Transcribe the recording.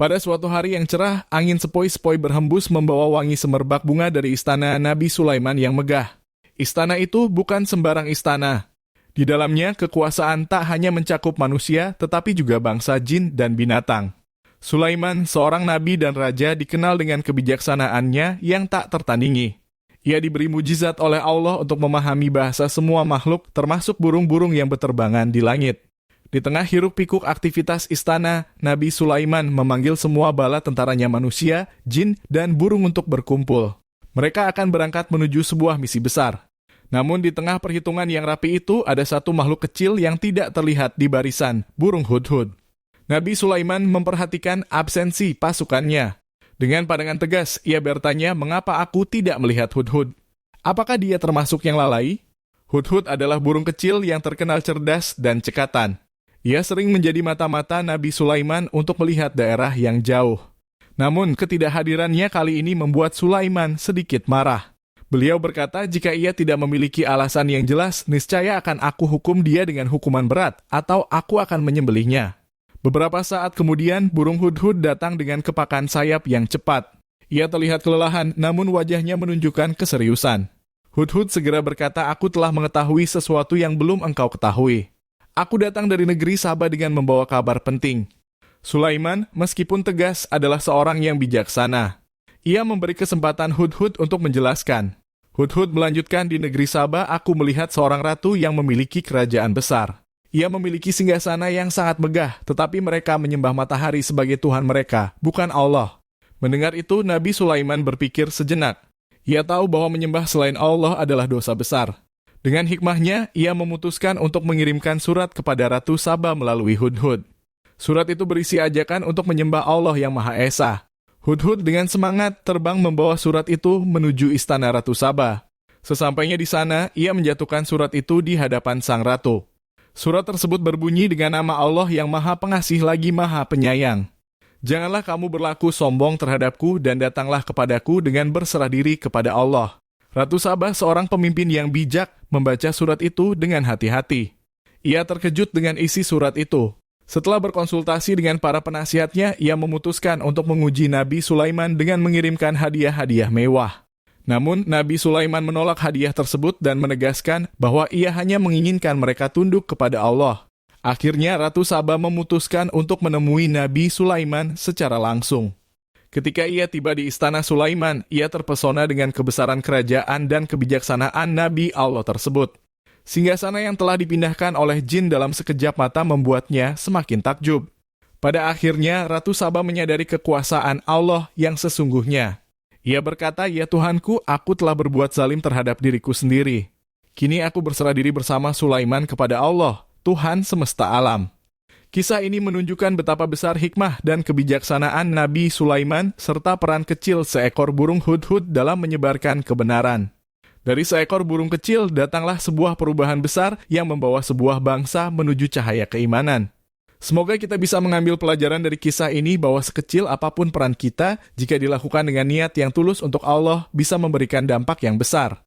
Pada suatu hari yang cerah, angin sepoi-sepoi berhembus membawa wangi semerbak bunga dari istana Nabi Sulaiman yang megah. Istana itu bukan sembarang istana. Di dalamnya, kekuasaan tak hanya mencakup manusia, tetapi juga bangsa jin dan binatang. Sulaiman, seorang nabi dan raja, dikenal dengan kebijaksanaannya yang tak tertandingi. Ia diberi mujizat oleh Allah untuk memahami bahasa semua makhluk, termasuk burung-burung yang berterbangan di langit. Di tengah hiruk-pikuk aktivitas istana, Nabi Sulaiman memanggil semua bala tentaranya manusia, jin, dan burung untuk berkumpul. Mereka akan berangkat menuju sebuah misi besar. Namun di tengah perhitungan yang rapi itu, ada satu makhluk kecil yang tidak terlihat di barisan, burung hudhud. Nabi Sulaiman memperhatikan absensi pasukannya. Dengan pandangan tegas, ia bertanya, mengapa aku tidak melihat hudhud? Apakah dia termasuk yang lalai? Hudhud adalah burung kecil yang terkenal cerdas dan cekatan. Ia sering menjadi mata-mata Nabi Sulaiman untuk melihat daerah yang jauh. Namun, ketidakhadirannya kali ini membuat Sulaiman sedikit marah. Beliau berkata, jika ia tidak memiliki alasan yang jelas, niscaya akan aku hukum dia dengan hukuman berat, atau aku akan menyembelihnya. Beberapa saat kemudian, burung hudhud datang dengan kepakan sayap yang cepat. Ia terlihat kelelahan, namun wajahnya menunjukkan keseriusan. Hudhud segera berkata, aku telah mengetahui sesuatu yang belum engkau ketahui. Aku datang dari negeri Sabah dengan membawa kabar penting. Sulaiman, meskipun tegas, adalah seorang yang bijaksana. Ia memberi kesempatan Hudhud untuk menjelaskan. Hudhud melanjutkan, di negeri Sabah aku melihat seorang ratu yang memiliki kerajaan besar. Ia memiliki singgasana yang sangat megah, tetapi mereka menyembah matahari sebagai Tuhan mereka, bukan Allah. Mendengar itu, Nabi Sulaiman berpikir sejenak. Ia tahu bahwa menyembah selain Allah adalah dosa besar. Dengan hikmahnya, ia memutuskan untuk mengirimkan surat kepada Ratu Sabah melalui Hudhud. Surat itu berisi ajakan untuk menyembah Allah yang Maha Esa. Hudhud dengan semangat terbang membawa surat itu menuju istana Ratu Sabah. Sesampainya di sana, ia menjatuhkan surat itu di hadapan sang ratu. Surat tersebut berbunyi dengan nama Allah yang Maha Pengasih lagi Maha Penyayang. Janganlah kamu berlaku sombong terhadapku dan datanglah kepadaku dengan berserah diri kepada Allah. Ratu Sabah, seorang pemimpin yang bijak, membaca surat itu dengan hati-hati. Ia terkejut dengan isi surat itu. Setelah berkonsultasi dengan para penasihatnya, ia memutuskan untuk menguji Nabi Sulaiman dengan mengirimkan hadiah-hadiah mewah. Namun, Nabi Sulaiman menolak hadiah tersebut dan menegaskan bahwa ia hanya menginginkan mereka tunduk kepada Allah. Akhirnya, Ratu Sabah memutuskan untuk menemui Nabi Sulaiman secara langsung. Ketika ia tiba di istana Sulaiman, ia terpesona dengan kebesaran kerajaan dan kebijaksanaan Nabi Allah tersebut. Singgasana yang telah dipindahkan oleh jin dalam sekejap mata membuatnya semakin takjub. Pada akhirnya, Ratu Sabah menyadari kekuasaan Allah yang sesungguhnya. Ia berkata, ya Tuhanku, aku telah berbuat zalim terhadap diriku sendiri. Kini aku berserah diri bersama Sulaiman kepada Allah, Tuhan semesta alam. Kisah ini menunjukkan betapa besar hikmah dan kebijaksanaan Nabi Sulaiman serta peran kecil seekor burung hudhud dalam menyebarkan kebenaran. Dari seekor burung kecil datanglah sebuah perubahan besar yang membawa sebuah bangsa menuju cahaya keimanan. Semoga kita bisa mengambil pelajaran dari kisah ini bahwa sekecil apapun peran kita, jika dilakukan dengan niat yang tulus untuk Allah, bisa memberikan dampak yang besar.